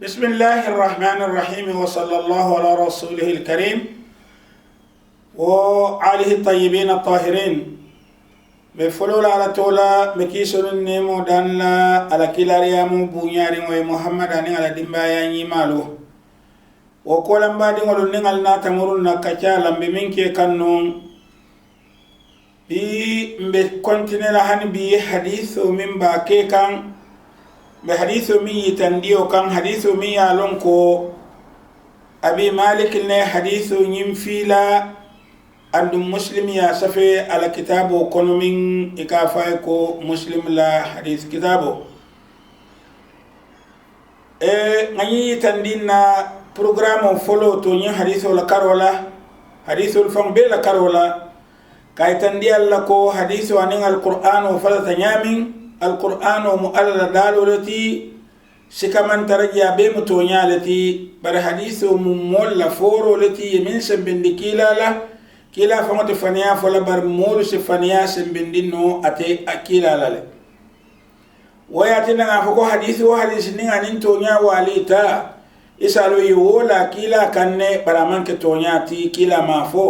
بسم الله الرحمن الرحيم وصلى الله على رسوله الكريم وآله الطيبين الطاهرين بفلول على تولا مكيسون النيمو دان لا على كلاريامو بنياري ومحمد أني على دمبايا يمالو وقولن بعدين ولن نعلنا تمرون نكالا بمنك كنون بكونتينر هن بحديث من باكي كان بحديث مي تنديو كان حديث مي يالونكو أبي مالك لنا حديث ينفيلا عند مسلم يا سفي على كتابه كنومين إكافايكو مسلم لا حديث كتابه غني تندينا برنامج فولو توني حديث ولا كارولا حديث الفم بلا كارولا كاي تندي لكو حديث عن القرآن وفلا تنيامين القرآن ومؤلل دالو التي سكمن ترجع بمتونيا التي بر حديث ممول فورو التي يمين سبندي كيلا لا كيلا فمت فنيا فلا بر مول سفنيا سبندينو أتي أكيلا لا وياتنا فوق حديث وحديث نين عن تونيا واليتا يسالو يولا كيلا كنه برامن كتونيا تي كيلا مافو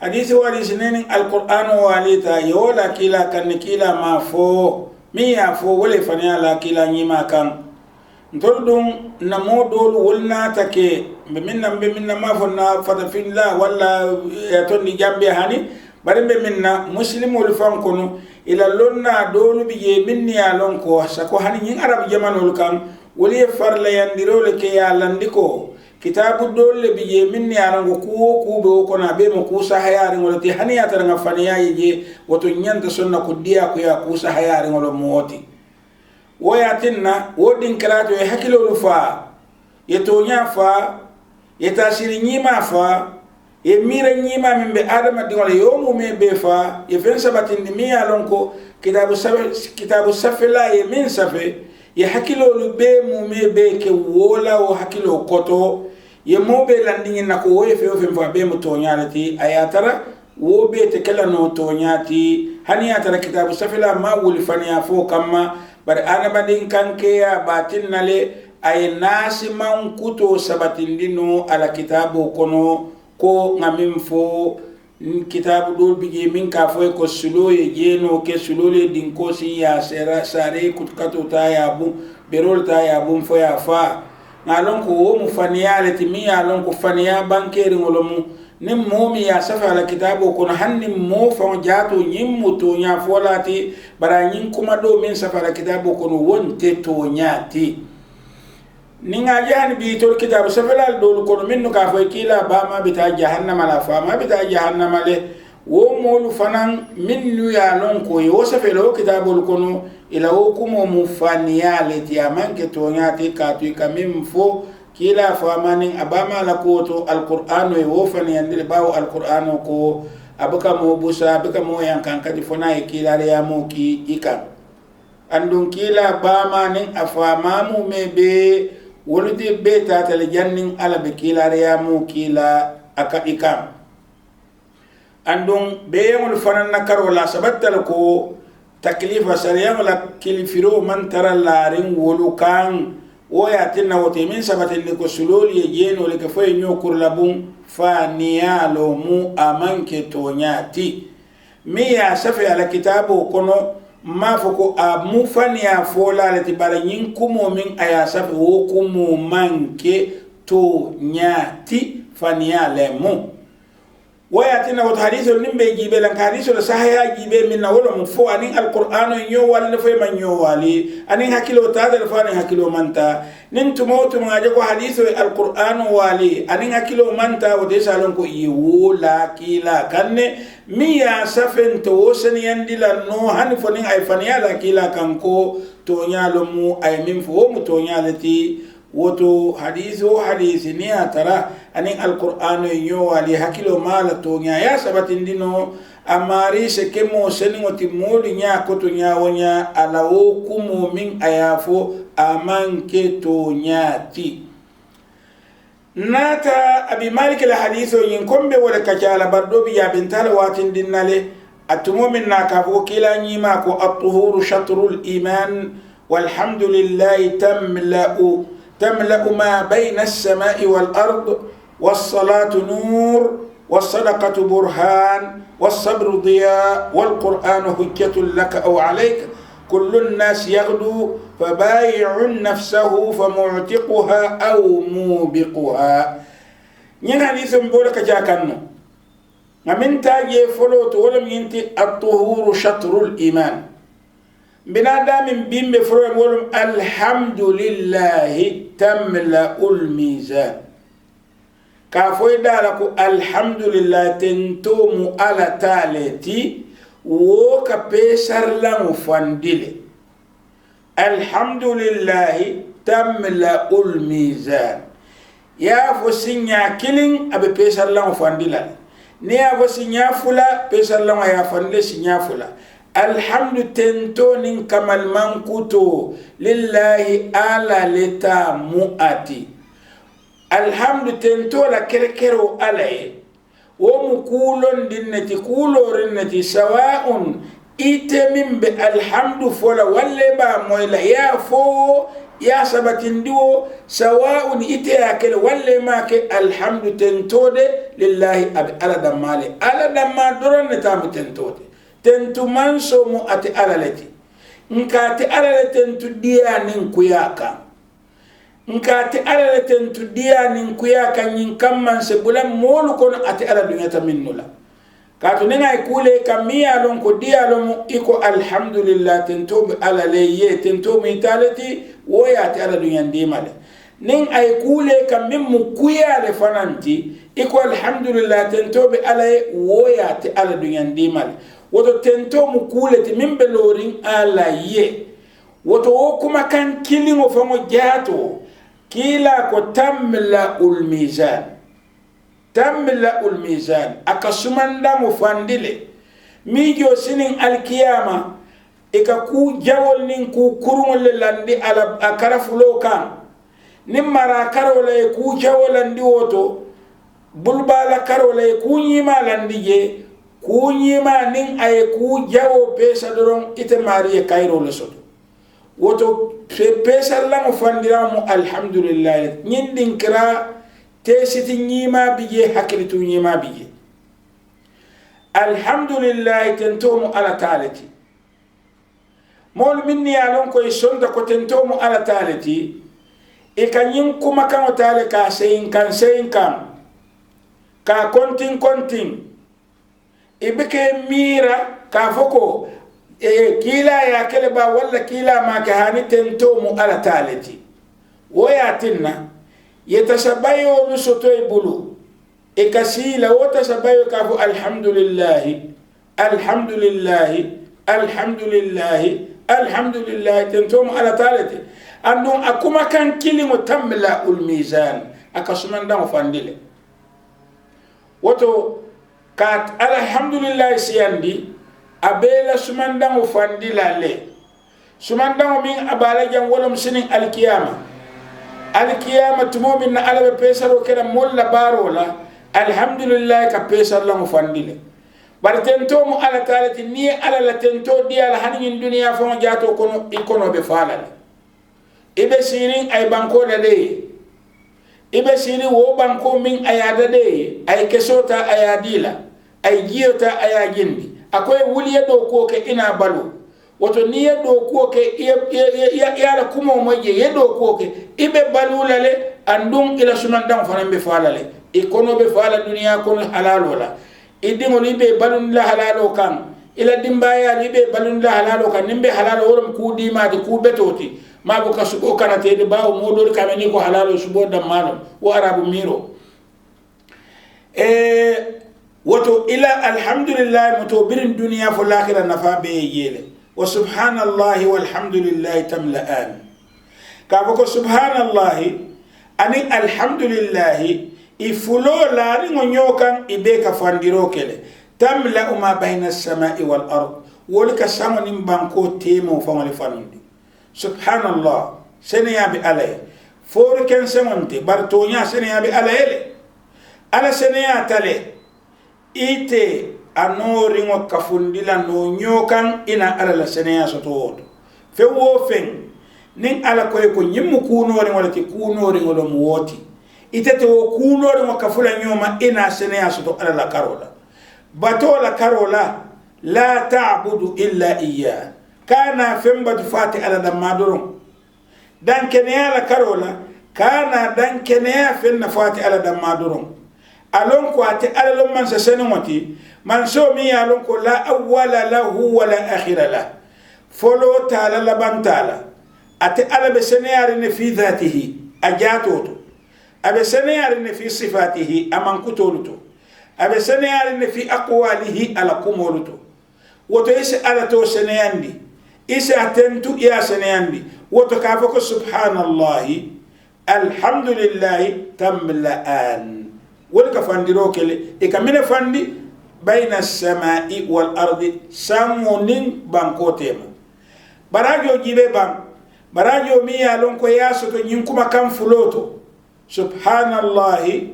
حديث وحديث نين القرآن واليتا يولا كيلا كنه كيلا مافو ميا فو ولي فنيا لا كيلا نيما كان نتردون نمو دول ولنا تكي بمنا ما فنا فتفين لا ولا يتوني جنبي هاني برين بمنا مسلم ولفان كنو إلى لنا دول بيجي مني علونكو سكو هاني ين عرب جمان ولكان ولي فرلا يندرو لكي يالندكو كتاب دول بيجي مني علونكو كو بوكونا بيمو كوسا هيارين ولتي هاني يترنغ فنيا يجي وتنين تسنة كديا كيا كوسا هيارين ولموتي وياتنا ودين كراتو يحكيلو لفا يتونيا فا يتاسيري نيما فا يمير نيما من بآدم ديولا يومو مي بفا يفين سباتين دميا لونكو كتاب سفلا يمين سفي يحكيلو لبيمو مي بيكي وولا وحكيلو كوتو يمو بي لاندين نكو ويفيو فين فا بيمو تونيالتي اياترا wo be te kala no to nyati hani atara kitabu safila ma wuli fania fo kama bar anaba din kanke ya batin nale ay nasi man kuto sabatin dino ala kitabu kono ko ngamim fo kitabu dol bigi min ka fo ko sulo ye jeno ke sulo le din ko si ya sera sare kutkato ta ya bu berol ta ya bu fo ya fa ngalon ko wo mu fania le timiya lon ko fania bankeri ngolomu nim momi ya safa ala kitabu kono hanni mo fon jato nyimmu to nya folati bara nyin kuma do min safa ala kitabu kono wonte to nyati ninga jani bi to kitabu safa ala do kono minno ka fo kila ba ma bita jahannama la fa ma bita jahannama le wo molu fanan minnu ya lon ko yo safa lo kitabu kono ila hukumu mufaniyale ti amanke to nyati ka tu kamim fo kila famanin abama la koto alqur'ano e wofani yandile bawo alqur'ano ko abuka mo busa abuka mo yankan kadi fona e kila ya mo ki ika andun kila bama nin afamamu mebe wolude beta tale jannin ala be kila ya mo kila aka ika andun be yamul fanan nakarola sabatal ko taklifa sariya wala kilfiro man tara larin wolukan وياتنا وتمين سبتين لكو سلولي يجينو لك فوي نيوكور لبون فانيالو مو أمانك تونياتي ميا سفي على كتابو كونو ما فوكو أمو فانيا فولا لتبارا ينكمو من أيا سفي وكمو مانك تونياتي فانيالو وياتنا وتحديث النبي جيبه لان حديث الصحيح جيبه من اول مفو ان القران يو ولا في من يو والي ان حكيلو تادر فان حكيلو منتا ننت موت ما جاكو حديث القران والي ان حكيلو منتا وديسالون كو يولا كيلا كن ميا سفن توسن يندلا نو هن فنين اي فنيا لا كيلا كانكو تونيالو مو اي من فو مو تونيالتي woto hadithu hadithi ni atara anin alqur'anu yo wali hakilo mala to nya ya sabatin dino amari se kemo seni ngoti moli nya koto nya wonya ala hukumu min ayafo amanke to nyati nata abi malik al hadithu yin kombe wala kacala bardo biya bintala watin dinnale atumo min nakafo kila nyima ko at-tuhuru shatrul iman walhamdulillahi tamla'u تملأ ما بين السماء والأرض والصلاة نور والصدقة برهان والصبر ضياء والقرآن حجة لك أو عليك كل الناس يغدو فبايع نفسه فمعتقها أو موبقها. نين حديث مبولك جاكنو من تاجي فلوت ولم ينتي الطهور شطر الإيمان بنادم بيم بفرم ولم الحمد لله تملأ الميزان كافوي دالك الحمد لله تنتوم على تالتي وكا بيسر لهم فاندلي الحمد لله تملأ الميزان يا فسنيا كيلين أبي بيسر لهم فاندلا نيا فسنيا فلا بيسر لهم يا فاندلي سنيا فلا الحمد تنتون كمال منكوتو لله على لتا مؤتي الحمد تنتو لا كركرو عليه ومكولون دينتي كولورنتي سواء إتمم بالحمد فلا ولا مويلا يا فو يا سبتندو سواء إتياكل ولا ماك الحمد تنتو لله أبي على دمالي على دمال درن تام تنتو tentu manso mu ati alaleti nkati alale tentu dia nin kuyaka nkati alale tentu dia nin kuyaka nyin kamman se bulam molu kono ati ala dunyata minnula katu nenga ikule kamia lon ko dia lon iko alhamdulillah tentu alale ye tentu mi taleti woya ati ala dunyandi male nin ay kule kam min mu kuyale fananti iko alhamdulillah tentu be alaye woya ati ala dunyandi male woto tento mu kuleti min be lorin ala ye woto o kuma kan kilingo fango jato kila ko tamla ul mizan akasumanda mu fandile mijo sinin alkiyama eka ku jawol nin ku kurungol landi ala akara fulo kan nim mara karola e ku jawolandi woto bulbala karola e ku nyima landi je kunyima nin ay ku jawo pesa doron ite mariye kayro le soto woto pesa la mo fandira mo alhamdulillah nyin din kra te siti nyima biye hakilitu nyima biye alhamdulillah tentomo ala talati mol minni alon ko sonda ko tentomo ala talati e kanyin kuma kan o tale ka sein kan ka kontin ibeke mira ka foko kila ya kele ba walla kila ma ka hani tento mu ala talati woyatinna yetasabayo nusoto ibulu kasila wota sabayo ka fu alhamdulillah tento mu ala talati andu akuma kan kilimo tamla ul mizan akasumanda mo fandile woto kat alhamdulillah siyandi abela sumandango fandila le sumandango min abala jam wolom sinin alkiyama tumo min na alabe pesaro keda molla barola alhamdulillah ka pesar la mo fandile bar tento mo ala talati ni ala la tento di ala hanin dunya fo jato kono ikono be falale ibe sirin ay banko da de ibe sirin wo banko min ayada de ay kesota ayadila ay jiyota aya jindi akoy wuliya do ko ke ina balu woto ni do ko ke ya la kumo moje yedo ko ke ibe balulale andum ila sumandan fanan be falale ikono be fala dunya kono halalo la idingo libe balun la halalo kan ila dimbaya libe balun la halalo kan nimbe halalo worum ku dima de ku betoti mabo kasuko kanate de bawo modori kameni ko halalo subo damalo wo arabu miro woto ila alhamdulillah mutobirin dunya fo lakira nafa be yele wa subhanallahi walhamdulillah tamla'an ka boko subhanallah ani alhamdulillah ifulo lari ngonyokan ibe ka fandiro kele tamla ma bayna as-sama'i wal ard wolka samani banko temo famali fanundi subhanallah senya bi alay for ken semonte bartonya senya bi alayele ala senya tale ite anori ngo kafundila no nyokan ina ala la senea soto fe wo fen nin ala koy ko nyimmu kunori wala ti kunori wala mu woti itete wo kunori mo kafula nyoma ina sene asoto ala la karola bato la karola la ta'budu illa iya kana femba fati ala da madurum dan kene ala karola kana dan kene fenna fati ala da madurum alon ko ate ala lon man sa sene moti man so mi alon ko la awwala lahu wala akhira la folo tala la bantala ate ala be seneyari ne fi dhatihi ajatoto abe seneyari ne fi sifatihi amankutoluto abe seneyari ne fi aqwalihi ala kumoluto woto ise ala to seneyandi ise atentu ya seneyandi woto ka fako subhanallahi alhamdulillahi tamla'an wol ka fandiro kele e kamine fandi bayna as-sama'i wal ardi samunin bankotema barajo jibe bam barajo mi ya lon ko yaso to nyin kuma kan fuloto subhanallahi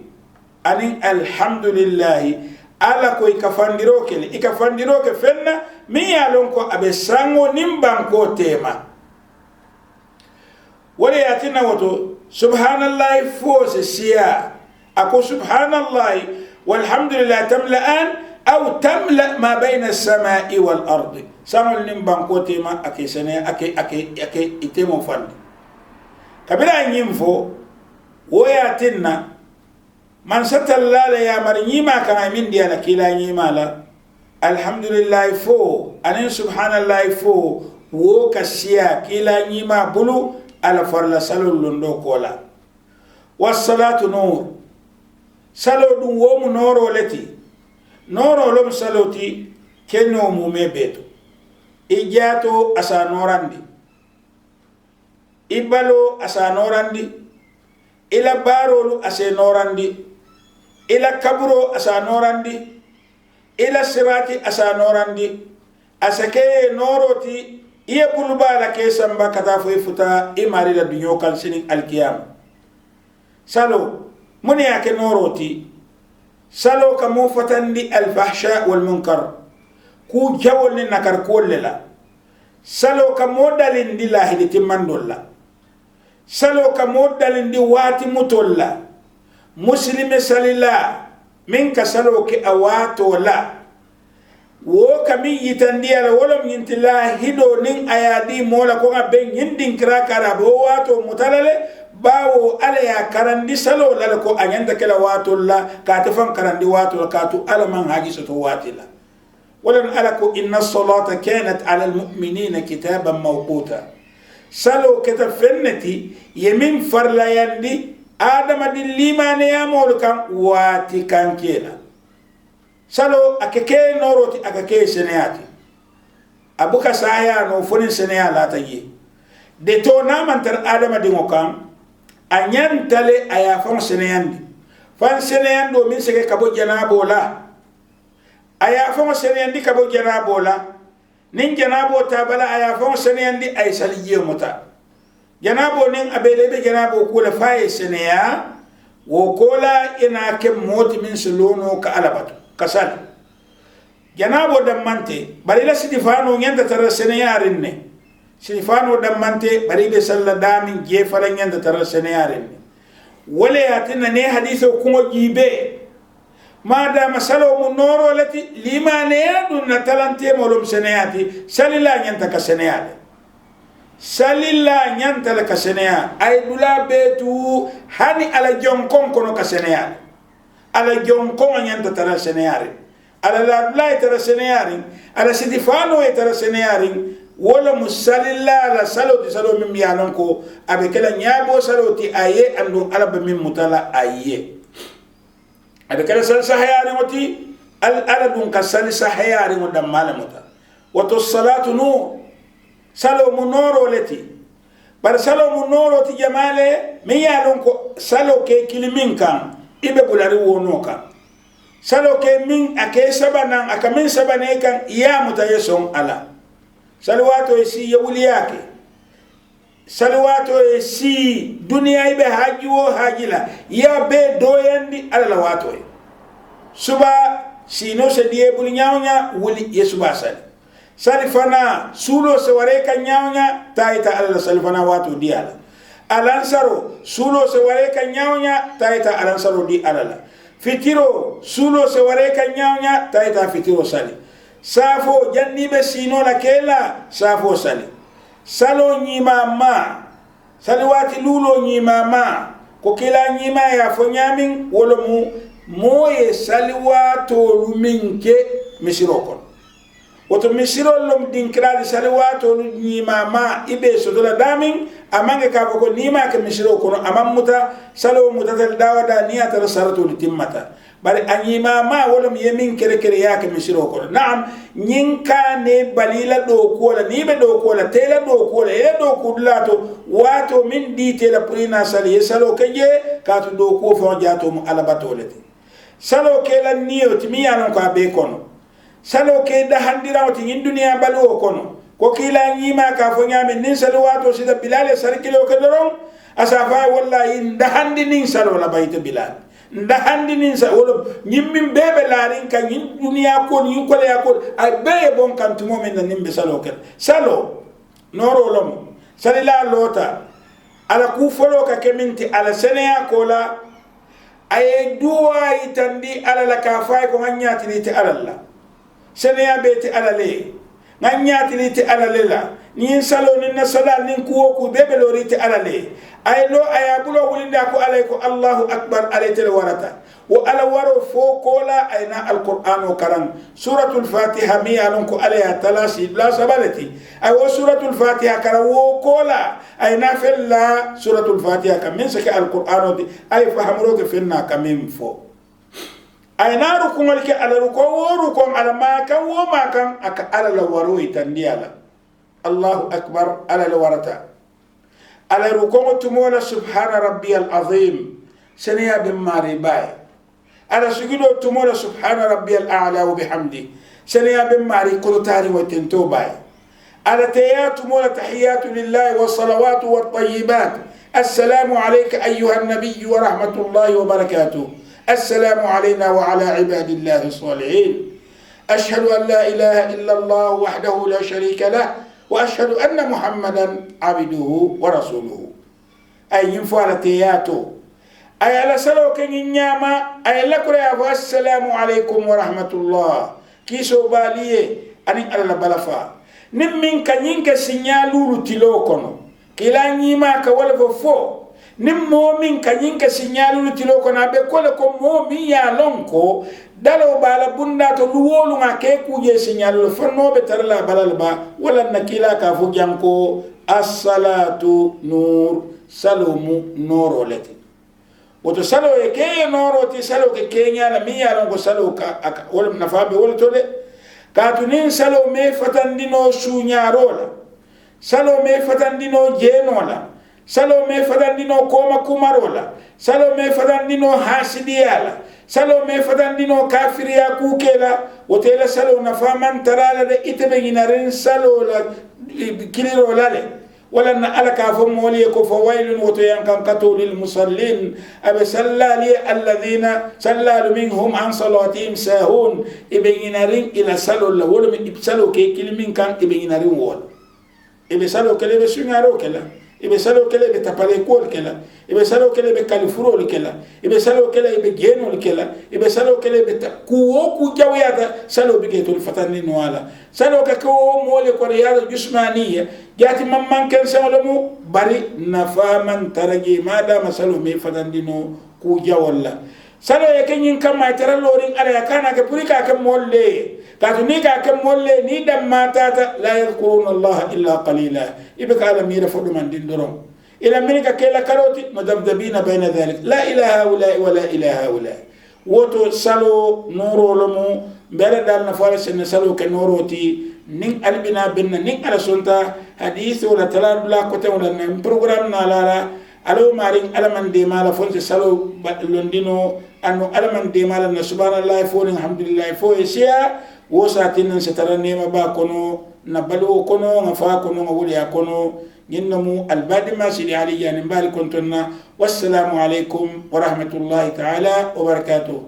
anin alhamdulillahi ala ko ikafandiro kele ikafandiro ke fenna mi ya lon ko abe sango nimban ko tema wala yatina wato subhanallahi fo se siya ako subhanallahi walhamdulillahi tamla'an aw tamla ma bayna as-sama'i wal ardi samol nim banko tema ake sene ake itemo fandi kabira nyimfo woya tinna man satallala ya mar nyima kan min dia la kila nyima la alhamdulillah fo anin subhanallah fo wo kasiya kila nyima bulu ala farla salul londo kola wassalatu nur salo dum wo mu noro leti noro lom saloti kenno mu mebeto ijato asa norandi ibalo asa norandi ila barolu asa norandi ila kaburo asa norandi ila sirati asa norandi asake noroti iye bulba la ke samba kata fo futa imari la dunyo kan sinin alqiyam salo muni yake noroti salo kamo fatandi alfahsha wal munkar ku jawol ni nakar kolela salo kamo dalindi lahidi timmandolla salo kamo dalindi wati mutolla muslime salila min ka salo ke awato la wo kami yitandi ala wolom yintila hido nin ayadi mola ko ben yindin kra kara bo wato mutalale bawo ala ya karandi salo la ko anyanda kala wato la ka tafan karandi wato ka tu ala man haji so to watila ولن ألكو إن الصلاة كانت على المؤمنين كتابا موقوتا سلو كتب فنتي يمين فرلا يندي آدم دي لما نيامول كان واتي كان كينا سلو أككي نوروتي أككي سنياتي أبوك سايا نوفوني سنيا لا تجي دي تو نامن تر آدم دي مقام أنيان تلي أيافون سنيان دي فان سنيان دو من سكي كبو جنابو لا aya fon seneyandi kabo janabo la nin janabo tabala aya fon seneyandi ay saliye muta janabo nin abelebe janabo kula faye seneya wo kola ina ke moti min suluno ka alabatu kasal janabo damante bari la sidifano nyanda tara seneyarinne sidifano damante bari be salla damin je fala nyanda tara seneyarinne wala yatina ne hadithu kuma jibe ماذا مسألة منورو التي لما نيادون نتلانتي مولم سنياتي سللا ينتك سنياتي سللا ينتك سنياتي أي دولا بيتو هاني على جونكون كونو كسنياتي على جونكون ينتترى سنياتي على لا ترى سنياتي على سيدفانو يترى سنياتي ولا مسللا لا سلو تي سلو من بيانونكو أبكلا نيابو سلو تي أيه أندو على بمين متلا أيه ada kala sal sahayari moti al aladun kasal sahayari modam malamuta wato salatu nur salo munoro leti bar salo munoro ti jamale mi yalon ko salo ke kilimin kan ibe bulari wono kan salo ke min ake sabana akamin sabane kan iya mutayeson ala salwato isi yawliyake salwato si dunia ibe haji wo hajila ya be doyandi ala wato suba sino se die bul nyawnya wuli yesuba sal salifana sulo se ware kan nyawnya taita ala salifana watu di ala alansaro sulo se ware kan nyawnya taita alansaro di ala fitiro sulo se ware kan nyawnya taita fitiro sali safo janni be sino la kela safo sali salo nyima ma sali wati lulo nyima ma ko kila nyima ya fo nyamin wolo mu moye sali wato luminke misiro kon woto misiro lom dinkradi sali wato nyima ma ibe sodola damin amange ka ko nima ke misiro kono amam muta salo muta tel dawada niyata saratu timmata bari anyima ma wolom yemin kere kere ya ke misiro kono naam nyinka ne balila do kola ni be do kola tela do kola e do kudlato wato min di tela purina sali salo keje ka to do ko fo jato mu alabatolete salo kela niyo timiya non ka be kono salo ke da handira wati in duniya balu kono ko kila nyima ka fo nyame nin salo wato sida bilal sarkilo ke doron asafa wallahi da handi nin salo la bayta bilal da handi nin sa wolo nyimmin bebe larin kan in duniya ko ni ko le ko ay be bon kan tumo men nin be salo ke salo noro lom salila lota ala ku folo ka keminti ala seneya kola ay duwa itandi ala la ka fay ko nganyati ni te ala la seneya beti ala le nganyati ni te ala le la ni salo ni na sala ni ku ku bebe lori te ala le ay lo ayabulo wulinda ko alay ko Allahu akbar alayte warata wa ala waro fo kola ayna alquran karam suratul fatiha mi alon ko alaya talasi la sabalati ay wa suratul fatiha kara wo kola ayna fella suratul fatiha kam min saka alquran ay fahamro ke fenna kamim fo ayna ru ko malike ala ru ko woru ko ala ma kan wo ma kan aka ala la waro itandiala Allahu akbar ala la warata على ركوع تمولا سبحان ربي العظيم سنيا بماري باي على سجود تمولا سبحان ربي الأعلى وبحمده سنيا بماري كل تاري وتنتو باي على تيات تمولا تحيات لله والصلوات والطيبات السلام عليك أيها النبي ورحمة الله وبركاته السلام علينا وعلى عباد الله الصالحين أشهد أن لا إله إلا الله وحده لا شريك له وأشهد أن محمدا عبده ورسوله أي ينفعلتياتو أي على سلو كنينياما أي لكريا والسلام عليكم ورحمة الله كيسو باليه أني على بلفا نمين كنينك سينيالو تلوكونو كلا نيما كوالفو فو نمومين كنينك سينيالو تلوكونو أبكولكو مومي يالونكو dalo bala bunda to luwolu nga ke kuje signalo fanno be tarla balal ba wala nakila ka fu janko as-salatu nur salumu noro leti woto salo e ke noro ti salo ke kenya la mi yalo ko salo ka wala nafabe wala to de ka tunin salo me fatandino suñarola salo me fatandino jenola salo me fatandino koma kumarola salo me fatandino hasidiyala salo me fadandino kafiriya kukela wotela salo na faman tarala de itebe ginaren salo la kiliro lale wala na alaka fo moli ko fo waylun woto yankan qatul musallin ab sallali alladhina sallalu minhum an salatihim sahun ibe ginaren ila salo la wala mi salo ke kilmin kan ibe ginaren wol ibe salo kele be sungaro kala ibe salo kele be tapale ko kala ibe salo kele be kalifuro kala ibe salo kele be geno kala ibe salo kele be kuwo ku jawiyata salo be to fatani no wala salo ka ko mole ko riyada jismaniya jati mamman ken salo mu bari nafaman taraji mada masalo me fatandino ku jawalla salo e kenyin kam ma taralorin ala kana ka purika kam molle katu ni ka kam molle ni dam matata la yadhkuruna Allah illa qalila ibaka ala mira fodu man dindorom ila minika kela karoti mudabdabina bayna dhalik la ilaha illa wala ilaha illa woto salo noro lomu bere dal na fara sen salo ke noroti ning albina binna ning ala sunta hadith wala talal la ko tan wala program na lala alo maring alaman de mala fonse salo londino anu alaman de mala na subhanallah fo alhamdulillah fo esia wo satin setara nema ba kono na balu kono ngafa kono ngawuli kono ينمو البادي ما سيدي علي يعني بالكم تنا والسلام عليكم ورحمة الله تعالى وبركاته.